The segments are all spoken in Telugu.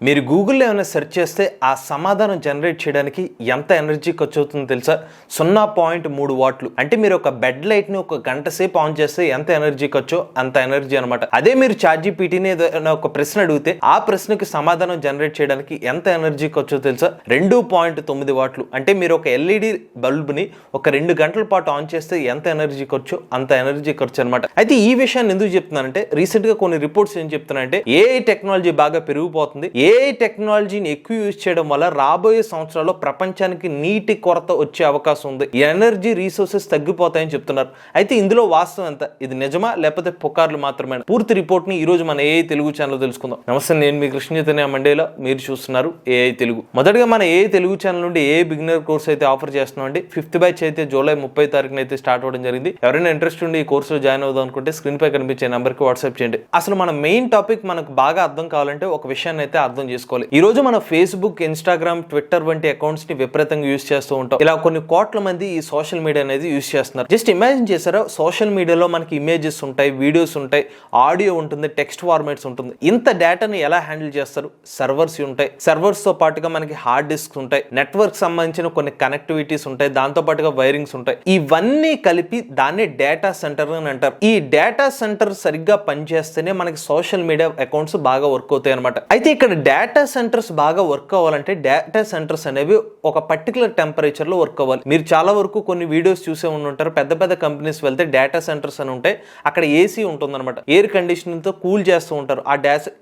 మీరు గూగుల్లో ఏమైనా సెర్చ్ చేస్తే ఆ సమాధానం జనరేట్ చేయడానికి ఎంత ఎనర్జీ ఖర్చు అవుతుందో తెలుసా? 0.3 వాట్లు. అంటే మీరు ఒక బెడ్ లైట్ని ఒక గంట సేపు ఆన్ చేస్తే ఎంత ఎనర్జీ ఖర్చో అంత ఎనర్జీ అనమాట. అదే మీరు ChatGPTని ఏదైనా ఒక ప్రశ్న అడిగితే ఆ ప్రశ్నకి సమాధానం జనరేట్ చేయడానికి ఎంత ఎనర్జీ ఖర్చో తెలుసా? 2.9 వాట్లు. అంటే మీరు ఒక LED బల్బ్ని ఒక 2 గంటల పాటు ఆన్ చేస్తే ఎంత ఎనర్జీ ఖర్చో అంత ఎనర్జీ ఖర్చు అనమాట. అయితే ఈ విషయాన్ని ఎందుకు చెప్తున్నానంటే, రీసెంట్ గా కొన్ని రిపోర్ట్స్ ఏం చెప్తున్నాయంటే, ఏఐ టెక్నాలజీ బాగా పెరిగిపోతుంది. ఏఐ టెక్నాలజీని ఎక్కువ యూజ్ చేయడం వల్ల రాబోయే సంవత్సరాల్లో ప్రపంచానికి నీటి కొరత వచ్చే అవకాశం ఉంది. ఎనర్జీ రీసోర్సెస్ తగ్గిపోతాయని చెప్తున్నారు. అయితే ఇందులో వాస్తవం ఎంత? ఇది నిజమా లేకపోతే పుకార్లు మాత్రమే? పూర్తి రిపోర్ట్ ని ఈ రోజు మన ఏఐ తెలుగు ఛానల్ తెలుసుకుందాం. నమస్తే, నేను మీ కృష్ణ చైతన్య మండేలా, మీరు చూస్తున్నారు ఏఐ తెలుగు. మొదటగా మన ఏఐ తెలుగు ఛానల్ నుండి ఏఐ బిగినర్ కోర్స్ అయితే ఆఫర్ చేస్తున్నాం అండి. 5th బ్యాచ్ అయితే జూలై 30 తారీఖున అయితే స్టార్ట్ అవ్వడం జరిగింది. ఎవరైనా ఇంట్రెస్ట్ ఉండి ఈ కోర్సులో జాయిన్ అవుదాం అనుకుంటే స్క్రీన్ పై కనిపించే నెంబర్ కి వాట్సాప్ చేయండి. అసలు మన మెయిన్ టాపిక్ మనకు బాగా అర్థం కావాలంటే ఒక విషయాన్ని అయితే అర్థం చేసుకోవాలి. ఈ రోజు మన ఫేస్బుక్, ఇన్స్టాగ్రామ్, ట్విట్టర్ వంటి అకౌంట్స్ ని విపరీతంగా యూజ్ చేస్తూ ఉంటాం. ఇలా కొన్ని కోట్ల మంది ఈ సోషల్ మీడియా అనేది యూజ్ చేస్తున్నారు. జస్ట్ ఇమాజిన్ చేశారా, సోషల్ మీడియాలో మనకి ఇమేజెస్ ఉంటాయి, వీడియోస్ ఉంటాయి, ఆడియో ఉంటుంది, టెక్స్ట్ ఫార్మాట్స్ ఉంటుంది. ఇంత డేటాని ఎలా హ్యాండిల్ చేస్తారు? సర్వర్స్ ఉంటాయి. సర్వర్స్ తో పాటుగా మనకి హార్డ్ డిస్క్ ఉంటాయి, నెట్వర్క్ సంబంధించిన కొన్ని కనెక్టివిటీస్ ఉంటాయి, దాంతో పాటుగా వైరింగ్స్ ఉంటాయి. ఇవన్నీ కలిపి దాన్ని డేటా సెంటర్ అని అంటారు. ఈ డేటా సెంటర్ సరిగ్గా పనిచేస్తేనే మనకి సోషల్ మీడియా అకౌంట్స్ బాగా వర్క్ అవుతాయి అనమాట. అయితే ఇక్కడ డేటా సెంటర్స్ బాగా వర్క్ అవ్వాలంటే డేటా సెంటర్స్ అనేవి ఒక పర్టికులర్ టెంపరేచర్ లో వర్క్ అవ్వాలి. మీరు చాలా వరకు కొన్ని వీడియోస్ చూసే ఉంటారు. పెద్ద పెద్ద కంపెనీస్ వెళ్తే డేటా సెంటర్స్ అని ఉంటాయి. అక్కడ ఏసీ ఉంటుంది అనమాట. ఎయిర్ కండిషనింగ్ తో కూల్ చేస్తూ ఉంటారు.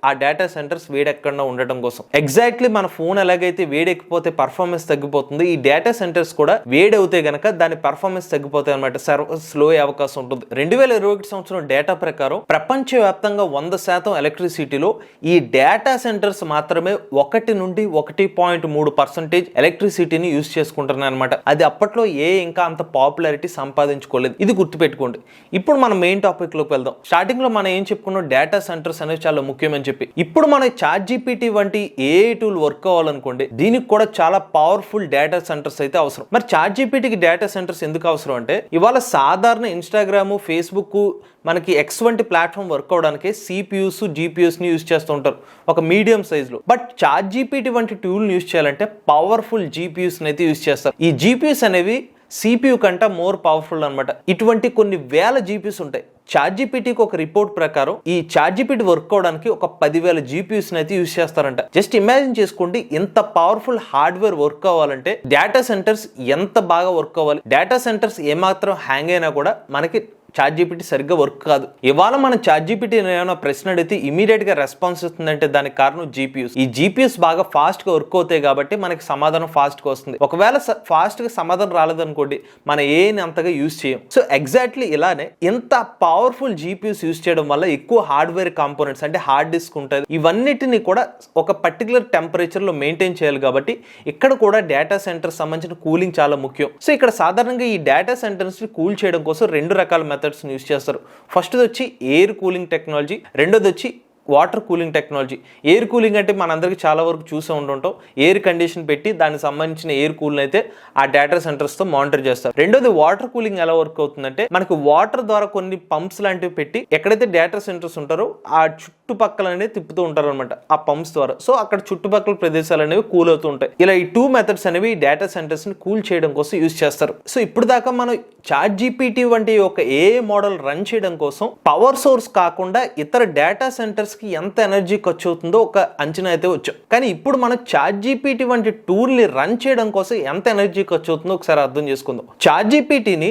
ఆ డేటా సెంటర్స్ వేడెక్కకుండా ఉండటం కోసం. ఎగ్జాక్ట్లీ మన ఫోన్ ఎలాగైతే వేడెక్కిపోతే పర్ఫార్మెన్స్ తగ్గిపోతుంది, ఈ డేటా సెంటర్స్ కూడా వేడవుతే గనక దాని పర్ఫార్మెన్స్ తగ్గిపోతాయి అనమాట. సర్వర్ స్లో అయ్యే అవకాశం ఉంటుంది. 2021 సంవత్సరం డేటా ప్రకారం ప్రపంచవ్యాప్తంగా 100% ఎలక్ట్రిసిటీలో ఈ డేటా సెంటర్స్ మాత్రమే 1 నుండి 1.3% ఎలక్ట్రిసిటీని యూజ్ చేసుకుంటున్నాయి అనమాట. అది అప్పట్లో ఇంకా అంత పాపులారిటీ సంపాదించుకోలేదు. ఇది గుర్తుపెట్టుకోండి. ఇప్పుడు మనం మెయిన్ టాపిక్ లోకి వెళ్దాం. స్టార్టింగ్ లో మనం ఏం చెప్పుకున్నాం, డేటా సెంటర్స్ అనేవి చాలా ముఖ్యమని చెప్పి. ఇప్పుడు మన ChatGPT వంటి ఏఐ టూల్ వర్క్ అవ్వాలనుకోండి, దీనికి కూడా చాలా పవర్ఫుల్ డేటా సెంటర్స్ అయితే అవసరం. మరి ChatGPTకి డేటా సెంటర్స్ ఎందుకు అవసరం అంటే, ఇవాళ సాధారణ ఇన్స్టాగ్రామ్, ఫేస్బుక్, మనకి X వంటి ప్లాట్ఫామ్ వర్క్ అవడానికి CPUs, GPUs ని యూజ్ చేస్తూ ఉంటారు ఒక మీడియం సైజ్ లో. బట్ ChatGPT వంటి టూల్ యూజ్ చేయాలంటే పవర్ఫుల్ GPUs అయితే యూజ్ చేస్తారు. ఈ GPUs అనేవి CPU కంటే మోర్ పవర్ఫుల్ అనమాట. ఇటువంటి కొన్ని వేల GPUs ఉంటాయి. ChatGPTకి ఒక రిపోర్ట్ ప్రకారం ఈ ChatGPT వర్క్ అవడానికి ఒక 10,000 GPUs అయితే యూజ్ చేస్తారంట. జస్ట్ ఇమాజిన్ చేసుకోండి, ఇంత పవర్ఫుల్ హార్డ్వేర్ వర్క్ అవ్వాలంటే డేటా సెంటర్స్ ఎంత బాగా వర్క్ అవ్వాలి. డేటా సెంటర్స్ ఏమాత్రం హ్యాంగ్ అయినా కూడా మనకి ChatGPT సరిగ్గా వర్క్ కాదు. ఇవాళ మనం ChatGPT ఏమైనా ప్రశ్న అడిగితే ఇమీడియట్ గా రెస్పాన్స్ వస్తుందంటే దానికి కారణం GPUs. ఈ GPUs బాగా ఫాస్ట్ గా వర్క్ అవుతాయి కాబట్టి మనకి సమాధానం ఫాస్ట్ గా వస్తుంది. ఒకవేళ ఫాస్ట్ గా సమాధానం రాలేదనుకోండి, మన ఏని అంతగా యూజ్ చేయం. సో ఎగ్జాక్ట్లీ ఇలానే ఇంత పవర్ఫుల్ GPUs యూజ్ చేయడం వల్ల ఎక్కువ హార్డ్వేర్ కాంపోనెంట్స్ అంటే హార్డ్ డిస్క్ ఉంటుంది, ఇవన్నిటిని కూడా ఒక పర్టికులర్ టెంపరేచర్ లో మెయింటైన్ చేయాలి. కాబట్టి ఇక్కడ కూడా డేటా సెంటర్ సంబంధించిన కూలింగ్ చాలా ముఖ్యం. సో ఇక్కడ సాధారణంగా ఈ డేటా సెంటర్స్ ని కూల్ చేయడం కోసం 2 రకాల మెథడ్స్ యూజ్ చేస్తారు. ఫస్ట్ వచ్చి ఎయిర్ కూలింగ్ టెక్నాలజీ, రెండోది వచ్చి water cooling technology. Air cooling అంటే మనందరికీ చాలా వరకు చూసే ఉంటుంటాం. ఎయిర్ కండిషన్ పెట్టి దానికి సంబంధించిన ఎయిర్ కూల్ అయితే ఆ డేటా సెంటర్స్ తో మానిటర్ చేస్తారు. రెండోది వాటర్ కూలింగ్ ఎలా వర్క్ అవుతుందంటే, మనకి వాటర్ ద్వారా కొన్ని పంప్స్ లాంటివి పెట్టి ఎక్కడైతే డేటా సెంటర్స్ ఉంటారో ఆ చుట్టుపక్కల అనేది తిప్పుతూ ఉంటారు అనమాట ఆ పంప్స్ ద్వారా. సో అక్కడ చుట్టుపక్కల ప్రదేశాలు అనేవి కూల్ అవుతూ ఉంటాయి. ఇలా ఈ 2 మెథడ్స్ అనేవి డేటా సెంటర్స్ ని కూల్ చేయడం కోసం యూజ్ చేస్తారు. సో ఇప్పుడు దాకా మనం ChatGPT వంటి ఒక ఏఐ మోడల్ రన్ చేయడం కోసం పవర్ సోర్స్ కాకుండా ఇతర డేటా సెంటర్స్ కి ఎంత ఎనర్జీ ఖర్చు అవుతుందో ఒక అంచనా అయితే వచ్చాం. కానీ ఇప్పుడు మనం ChatGPT వంటి టూల్ ని రన్ చేయడం కోసం ఎంత ఎనర్జీ ఖర్చు అవుతుందో ఒకసారి అర్థం చేసుకుందాం. ChatGPTని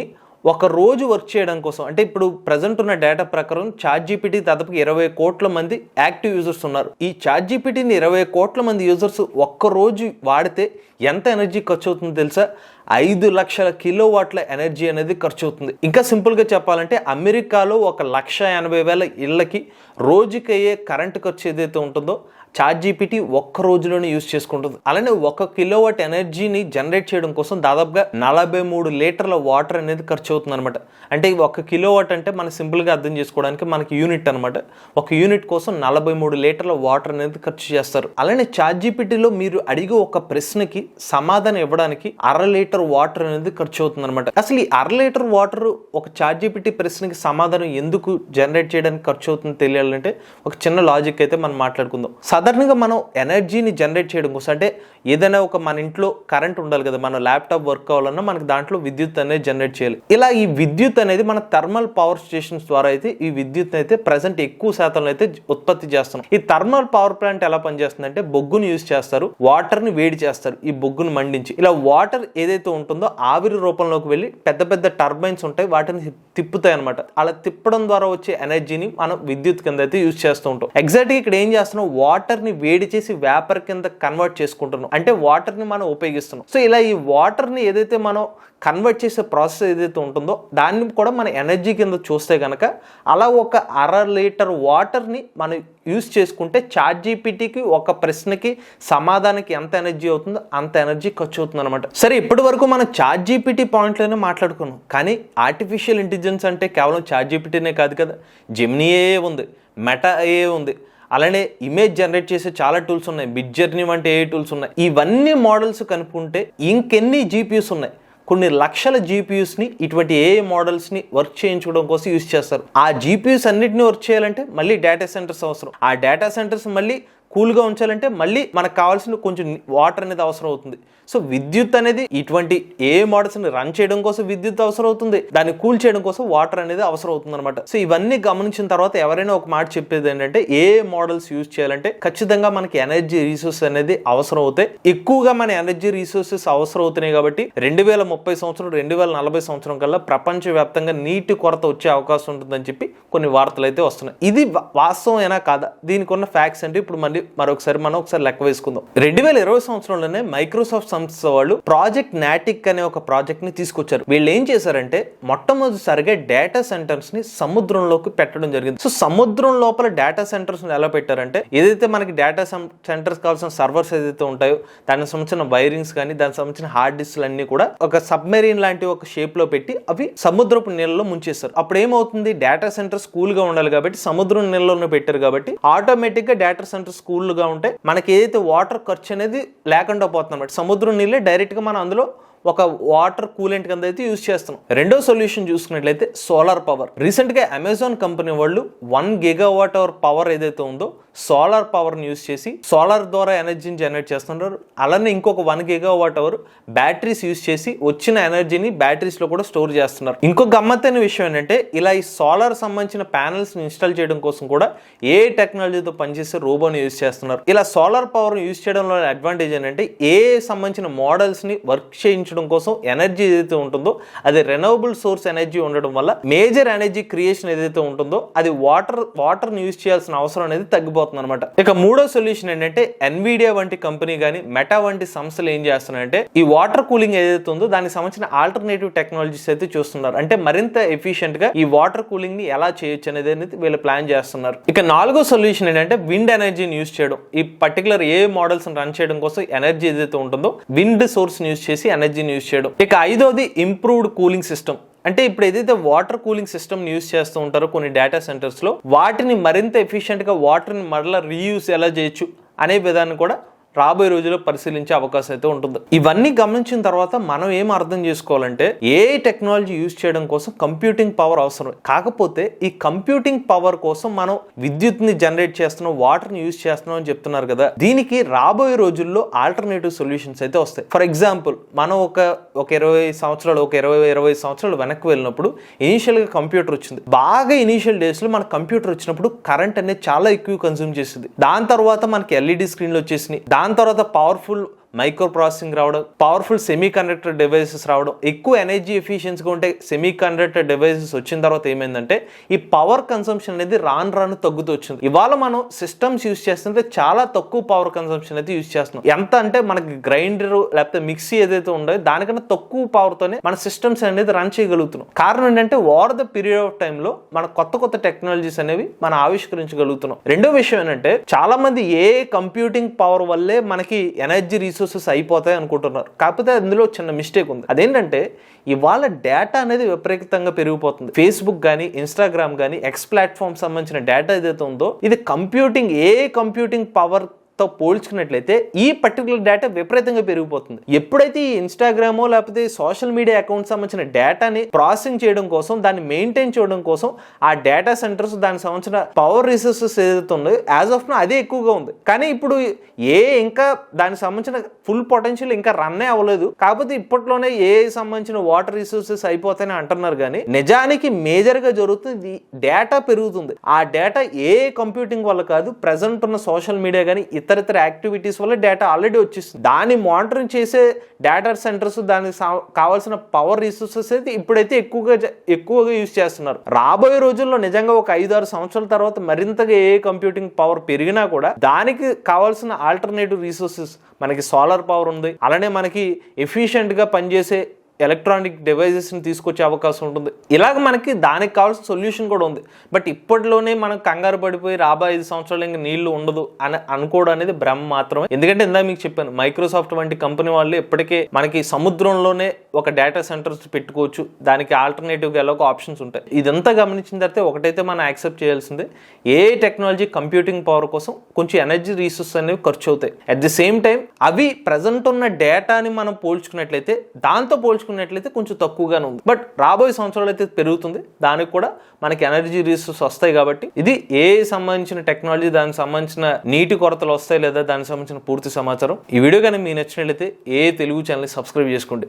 ఒక రోజు వర్క్ చేయడం కోసం, అంటే ఇప్పుడు ప్రజెంట్ ఉన్న డేటా ప్రకారం ChatGPT దాదాపు 20 కోట్ల మంది యాక్టివ్ యూజర్స్ ఉన్నారు. ఈ ChatGPTని 20 కోట్ల మంది యూజర్స్ ఒక్క రోజు వాడితే ఎంత ఎనర్జీ ఖర్చు అవుతుందో తెలుసా? 5 లక్షల కిలోవాట్ల ఎనర్జీ అనేది ఖర్చు అవుతుంది. ఇంకా సింపుల్ గా చెప్పాలంటే అమెరికాలో 1,80,000 ఇళ్లకి రోజుకి అయ్యే కరెంట్ ఖర్చు ఏదైతే ఉంటుందో ChatGPT ఒక్క రోజులోనే యూజ్ చేసుకుంటుంది. అలానే 1 కిలోవాట్ ఎనర్జీని జనరేట్ చేయడం కోసం దాదాపుగా 43 లీటర్ల వాటర్ అనేది ఖర్చు అవుతుంది అనమాట. అంటే 1 కిలోవాట్ అంటే మనం సింపుల్ గా అర్థం చేసుకోవడానికి మనకి యూనిట్ అనమాట. 1 యూనిట్ కోసం 43 లీటర్ల వాటర్ అనేది ఖర్చు చేస్తారు. అలానే ChatGPTలో మీరు అడిగే ఒక ప్రశ్నకి సమాధానం ఇవ్వడానికి 1/2 లీటర్ వాటర్ అనేది ఖర్చు అవుతుంది అనమాట. అసలు ఈ 1/2 లీటర్ వాటర్ ఒక ChatGPT ప్రశ్నకి సమాధానం ఎందుకు జనరేట్ చేయడానికి ఖర్చు అవుతుంది తెలియాలంటే ఒక చిన్న లాజిక్ అయితే మనం మాట్లాడుకుందాం. సాధారణంగా మనం ఎనర్జీని జనరేట్ చేయడం కోసం అంటే ఏదైనా ఒక మన ఇంట్లో కరెంట్ ఉండాలి కదా, మన ల్యాప్టాప్ వర్క్ కావాలన్నా మనకి దాంట్లో విద్యుత్ అనేది జనరేట్ చేయాలి. ఇలా ఈ విద్యుత్ అనేది మన థర్మల్ పవర్ స్టేషన్స్ ద్వారా అయితే ఈ విద్యుత్ అయితే ప్రెసెంట్ ఎక్కువ శాతంలో అయితే ఉత్పత్తి చేస్తున్నాం. ఈ థర్మల్ పవర్ ప్లాంట్ ఎలా పనిచేస్తుందంటే బొగ్గును యూజ్ చేస్తారు, వాటర్ ని వేడి చేస్తారు, ఈ బొగ్గును మండించి ఇలా వాటర్ ఏదైతే ఉంటుందో ఆవిరి రూపంలోకి వెళ్ళి పెద్ద పెద్ద టర్బైన్స్ ఉంటాయి, వాటిని తిప్పుతాయి అనమాట. అలా తిప్పడం ద్వారా వచ్చే ఎనర్జీని మనం విద్యుత్ కింద అయితే యూజ్ చేస్తూ ఉంటాం. ఎగ్జాక్ట్ గా ఇక్కడ ఏం చేస్తున్నాం, వాటర్ ని వేడి చేసి వేపర్ కింద కన్వర్ట్ చేసుకుంటున్నాం, అంటే వాటర్ ని మనం ఉపయోగిస్తున్నాం. సో ఇలా ఈ వాటర్ ని ఏదైతే మనం కన్వర్ట్ చేసే ప్రాసెస్ ఏదైతే ఉంటుందో దాన్ని కూడా మన ఎనర్జీ కింద చూస్తే కనుక అలా ఒక 1/2 లీటర్ వాటర్ని మనం యూజ్ చేసుకుంటే ChatGPTకి ఒక ప్రశ్నకి సమాధానానికి ఎంత ఎనర్జీ అవుతుందో అంత ఎనర్జీ ఖర్చు అవుతుంది అనమాట. సరే, ఇప్పటి వరకు మనం ChatGPT పాయింట్లోనే మాట్లాడుకున్నాం, కానీ ఆర్టిఫిషియల్ ఇంటెలిజెన్స్ అంటే కేవలం ChatGPTనే కాదు కదా, జెమినీ ఉంది, మెటా ఉంది, అలానే ఇమేజ్ జనరేట్ చేసే చాలా టూల్స్ ఉన్నాయి, మిడ్ జర్నీ వంటి ఏ టూల్స్ ఉన్నాయి. ఇవన్నీ మోడల్స్ కనుక్కుంటే ఇంకెన్ని జీపీయూస్ ఉన్నాయి, కొన్ని లక్షల జీపీయూస్ని ఇటువంటి ఏ మోడల్స్ని వర్క్ చేయించుకోవడం కోసం యూజ్ చేస్తారు. ఆ జీపీయూస్ అన్నిటిని వర్క్ చేయాలంటే మళ్ళీ డేటా సెంటర్స్ అవసరం. ఆ డేటా సెంటర్స్ మళ్ళీ కూల్గా ఉంచాలంటే మళ్ళీ మనకు కావాల్సిన కొంచెం వాటర్ అనేది అవసరం అవుతుంది. సో విద్యుత్ అనేది ఇటువంటి ఏ మోడల్స్ని రన్ చేయడం కోసం విద్యుత్ అవసరం అవుతుంది, దాన్ని కూల్ చేయడం కోసం వాటర్ అనేది అవసరం అవుతుంది అనమాట. సో ఇవన్నీ గమనించిన తర్వాత ఎవరైనా ఒక మాట చెప్పేది ఏంటంటే ఏ మోడల్స్ యూజ్ చేయాలంటే ఖచ్చితంగా మనకి ఎనర్జీ రీసోర్సెస్ అనేది అవసరం అవుతాయి. ఎక్కువగా మన ఎనర్జీ రీసోర్సెస్ అవసరం అవుతున్నాయి కాబట్టి 2030 సంవత్సరం 2040 సంవత్సరం కల్లా ప్రపంచవ్యాప్తంగా నీటి కొరత వచ్చే అవకాశం ఉంటుందని చెప్పి కొన్ని వార్తలు అయితే వస్తున్నాయి. ఇది వాస్తవమైనా కాదా, దీనికి ఉన్న ఫ్యాక్ట్స్ అంటే ఇప్పుడు మళ్ళీ మరొకసారి మనం ఒకసారి లెక్క వేసుకుందాం. 2020 సంవత్సరంలోనే మైక్రోసాఫ్ట్ సంస్థ వాళ్ళు ప్రాజెక్ట్ నాటిక్ అనే ఒక ప్రాజెక్ట్ ని తీసుకొచ్చారు. వీళ్ళు ఏం చేశారంటే మొట్టమొదటిసారిగా డేటా సెంటర్స్ ని సముద్రంలోకి పెట్టడం జరిగింది. సో సముద్రం లోపల డేటా సెంటర్స్ ని ఎలా పెట్టారంటే ఏదైతే మనకి డేటా సెంటర్స్ కావాల్సిన సర్వర్స్ ఏదైతే ఉంటాయో దానికి సంబంధించిన వైరింగ్స్ కానీ దానికి సంబంధించిన హార్డ్ డిస్క్లు అన్ని కూడా ఒక సబ్మెరీన్ లాంటి ఒక షేప్ లో పెట్టి అవి సముద్రపు నీళ్ళలో ముంచేస్తారు. అప్పుడు ఏమవుతుంది, డేటా సెంటర్స్ కూల్ గా ఉండాలి కాబట్టి సముద్రం నీళ్ళలోనే పెట్టారు కాబట్టి ఆటోమేటిక్ గా డేటా సెంటర్స్ కూల్ గా ఉంటే మనకి ఏదైతే వాటర్ ఖర్చు అనేది లేకుండా పోతుంది అన్నమాట. సముద్రం నీళ్ళే డైరెక్ట్ గా మనం అందులో ఒక వాటర్ కూలెంట్ కింద అయితే యూజ్ చేస్తున్నాం. రెండో సొల్యూషన్ చూసుకున్నట్లయితే సోలార్ పవర్. రీసెంట్ గా అమెజాన్ కంపెనీ వాళ్ళు 1 గిగావాట్ అవర్ పవర్ ఏదైతే ఉందో సోలార్ పవర్ ని యూజ్ చేసి సోలార్ ద్వారా ఎనర్జీని జనరేట్ చేస్తున్నారు. అలానే ఇంకొక 1 గిగావాట్ అవర్ బ్యాటరీస్ యూజ్ చేసి వచ్చిన ఎనర్జీని బ్యాటరీస్ లో కూడా స్టోర్ చేస్తున్నారు. ఇంకొక గమ్మత్తైన విషయం ఏంటంటే ఇలా ఈ సోలార్ సంబంధించిన ప్యానల్స్ ని ఇన్స్టాల్ చేయడం కోసం కూడా ఏ టెక్నాలజీతో పనిచేసే రోబోని యూజ్ చేస్తున్నారు. ఇలా సోలార్ పవర్ యూజ్ చేయడంలో అడ్వాంటేజ్ ఏంటంటే ఏ సంబంధించిన మోడల్స్ ని వర్క్ చేయించడం కోసం ఎనర్జీ ఏదైతే ఉంటుందో అది రెన్యూవబుల్ సోర్స్ ఎనర్జీ ఉండడం వల్ల మేజర్ ఎనర్జీ క్రియేషన్ ఏదైతే ఉంటుందో అది వాటర్ ని యూజ్ చేయాల్సిన అవసరం అనేది తగ్గిపోతుంది అనమాట. ఇక మూడో సొల్యూషన్ ఏంటంటే ఎన్విడియా వంటి కంపెనీ కానీ మెటా వంటి సంస్థలు ఏం చేస్తున్నాయంటే ఈ వాటర్ కూలింగ్ ఏదైతే ఉందో దానికి సంబంధించిన ఆల్టర్నేటివ్ టెక్నాలజీస్ అయితే చూస్తున్నారు. అంటే మరింత ఎఫిషియెంట్ గా ఈ వాటర్ కూలింగ్ ని ఎలా చేయొచ్చు అనేది వీళ్ళు ప్లాన్ చేస్తున్నారు. ఇక నాలుగో సొల్యూషన్ ఏంటంటే విండ్ ఎనర్జీని యూజ్ చేయడం. ఈ పర్టికులర్ ఏ మోడల్స్ రన్ చేయడం కోసం ఎనర్జీ ఏదైతే ఉంటుందో విండ్ సోర్స్ ని యూజ్ చేసి ఎనర్జీని యూజ్ చేయడం. ఇక ఐదోది ఇంప్రూవ్డ్ కూలింగ్ సిస్టమ్. అంటే ఇప్పుడు ఏదైతే వాటర్ కూలింగ్ సిస్టమ్ యూజ్ చేస్తూ ఉంటారో కొన్ని డేటా సెంటర్స్ లో వాటిని మరింత ఎఫిషియెంట్ గా వాటర్ ని మరలా రీయూజ్ ఎలా చేయొచ్చు అనే విధాన్ని కూడా రాబోయే రోజుల్లో పరిశీలించే అవకాశం అయితే ఉంటుంది. ఇవన్నీ గమనించిన తర్వాత మనం ఏం అర్థం చేసుకోవాలంటే ఏ టెక్నాలజీ యూజ్ చేయడం కోసం కంప్యూటింగ్ పవర్ అవసరం. కాకపోతే ఈ కంప్యూటింగ్ పవర్ కోసం మనం విద్యుత్ ని జనరేట్ చేస్తున్నాం, వాటర్ ని యూజ్ చేస్తున్నాం అని చెప్తున్నారు కదా, దీనికి రాబోయే రోజుల్లో ఆల్టర్నేటివ్ సొల్యూషన్స్ అయితే వస్తాయి. ఫర్ ఎగ్జాంపుల్ మనం ఒక 20 సంవత్సరాలు వెనక్కి వెళ్ళినప్పుడు ఇనీషియల్ గా కంప్యూటర్ వచ్చింది. బాగా ఇనీషియల్ డేస్ లో మన కంప్యూటర్ వచ్చినప్పుడు కరెంట్ అనేది చాలా ఎక్కువ కన్స్యూమ్ చేసింది. దాని తర్వాత మనకి ఎల్ఈడి స్క్రీన్లు వచ్చేసినాయి. దాని తర్వాత పవర్ఫుల్ మైక్రో ప్రాసెసింగ్ రావడం, పవర్ఫుల్ సెమీ కండక్టర్ డివైసెస్ రావడం, ఎక్కువ ఎనర్జీ ఎఫిషియన్సీగా ఉంటే సెమీ కండక్టర్ డివైసెస్ వచ్చిన తర్వాత ఏమైందంటే ఈ పవర్ కన్సంప్షన్ అనేది రాను తగ్గుతూ వచ్చింది. ఇవాళ మనం సిస్టమ్స్ యూజ్ చేస్తుంటే చాలా తక్కువ పవర్ కన్సంప్షన్ అయితే యూజ్ చేస్తున్నాం. ఎంత అంటే మనకి గ్రైండర్ లేకపోతే మిక్సీ ఏదైతే ఉండో దానికన్నా తక్కువ పవర్ తోనే మన సిస్టమ్స్ అనేది రన్ చేయగలుగుతున్నాం. కారణం ఏంటంటే over the period of time లో మన కొత్త టెక్నాలజీస్ అనేవి మనం ఆవిష్కరించగలుగుతున్నాం. రెండో విషయం ఏంటంటే చాలా మంది ఏ కంప్యూటింగ్ పవర్ వల్లే మనకి ఎనర్జీ రిసోర్సెస్ అయిపోతాయి అనుకుంటున్నారు. కాకపోతే అందులో చిన్న మిస్టేక్ ఉంది. అదేంటంటే ఇవాళ డేటా అనేది విపరీతంగా పెరిగిపోతుంది. ఫేస్బుక్ కానీ ఇన్స్టాగ్రామ్ కానీ ఎక్స్ ప్లాట్ఫామ్ సంబంధించిన డేటా ఏదైతే ఉందో ఇది కంప్యూటింగ్ పవర్ తో పోల్చుకున్నట్లయితే ఈ పర్టికులర్ డేటా విపరీతంగా పెరిగిపోతుంది. ఎప్పుడైతే ఈ ఇన్స్టాగ్రామో లేకపోతే సోషల్ మీడియా అకౌంట్ సంబంధించిన డేటాని ప్రాసెసింగ్ చేయడం కోసం, దాన్ని మెయింటైన్ చేయడం కోసం ఆ డేటా సెంటర్స్ దానికి సంబంధించిన పవర్ రిసోర్సెస్ ఏదైతే ఉందో యాజ్ ఆఫ్ నో అదే ఎక్కువగా ఉంది. కానీ ఇప్పుడు ఇంకా దానికి సంబంధించిన ఫుల్ పొటెన్షియల్ ఇంకా రన్నే అవ్వలేదు. కాకపోతే ఇప్పట్లోనే సంబంధించిన వాటర్ రిసోర్సెస్ అయిపోతాయని అంటున్నారు. కానీ నిజానికి మేజర్ గా జరుగుతుంది డేటా పెరుగుతుంది. ఆ డేటా కంప్యూటింగ్ వల్ల కాదు, ప్రెసెంట్ ఉన్న సోషల్ మీడియా కానీ ఇతర యాక్టివిటీస్ వల్ల డేటా ఆల్రెడీ వచ్చేస్తుంది. దాన్ని మానిటరింగ్ చేసే డేటా సెంటర్స్, దానికి కావాల్సిన పవర్ రిసోర్సెస్ అయితే ఇప్పుడైతే ఎక్కువగా యూజ్ చేస్తున్నారు. రాబోయే రోజుల్లో నిజంగా ఒక 5-6 సంవత్సరాల తర్వాత మరింతగా కంప్యూటింగ్ పవర్ పెరిగినా కూడా దానికి కావాల్సిన ఆల్టర్నేటివ్ రిసోర్సెస్ మనకి సోలార్ పవర్ ఉంది. అలానే మనకి ఎఫిషియెంట్ గా పనిచేసే ఎలక్ట్రానిక్ డివైజెస్ని తీసుకొచ్చే అవకాశం ఉంటుంది. ఇలాగ మనకి దానికి కావాల్సిన సొల్యూషన్ కూడా ఉంది. బట్ ఇప్పటిలోనే మనం కంగారు పడిపోయి రాబోయే 5 సంవత్సరాలు ఇంకా నీళ్లు ఉండదు అని అనుకోవడం అనేది భ్రమ మాత్రమే. ఎందుకంటే ఇందాక మీకు చెప్పాను, మైక్రోసాఫ్ట్ వంటి కంపెనీ వాళ్ళు ఇప్పటికే మనకి సముద్రంలోనే ఒక డేటా సెంటర్స్ పెట్టుకోవచ్చు, దానికి ఆల్టర్నేటివ్గా ఎలాగో ఆప్షన్స్ ఉంటాయి. ఇదంతా గమనించిన తర్వాత ఒకటైతే మనం యాక్సెప్ట్ చేయాల్సిందే, టెక్నాలజీ కంప్యూటింగ్ పవర్ కోసం కొంచెం ఎనర్జీ రిసోర్సెస్ అనేవి ఖర్చు అవుతాయి. అట్ ది సేమ్ టైం అవి ప్రజెంట్ ఉన్న డేటాని మనం పోల్చుకున్నట్లయితే దాంతో పోల్చుకున్నట్లయితే కొంచెం తక్కువగానే ఉంది. బట్ రాబోయే సంవత్సరాలు అయితే పెరుగుతుంది. దానికి కూడా మనకి ఎనర్జీ రిసోర్సెస్ వస్తాయి. కాబట్టి ఇది సంబంధించిన టెక్నాలజీ, దానికి సంబంధించిన నీటి కొరతలు వస్తాయి లేదా దానికి సంబంధించిన పూర్తి సమాచారం ఈ వీడియో కానీ మీకు నచ్చినట్లయితే తెలుగు ఛానల్ సబ్స్క్రైబ్ చేసుకోండి.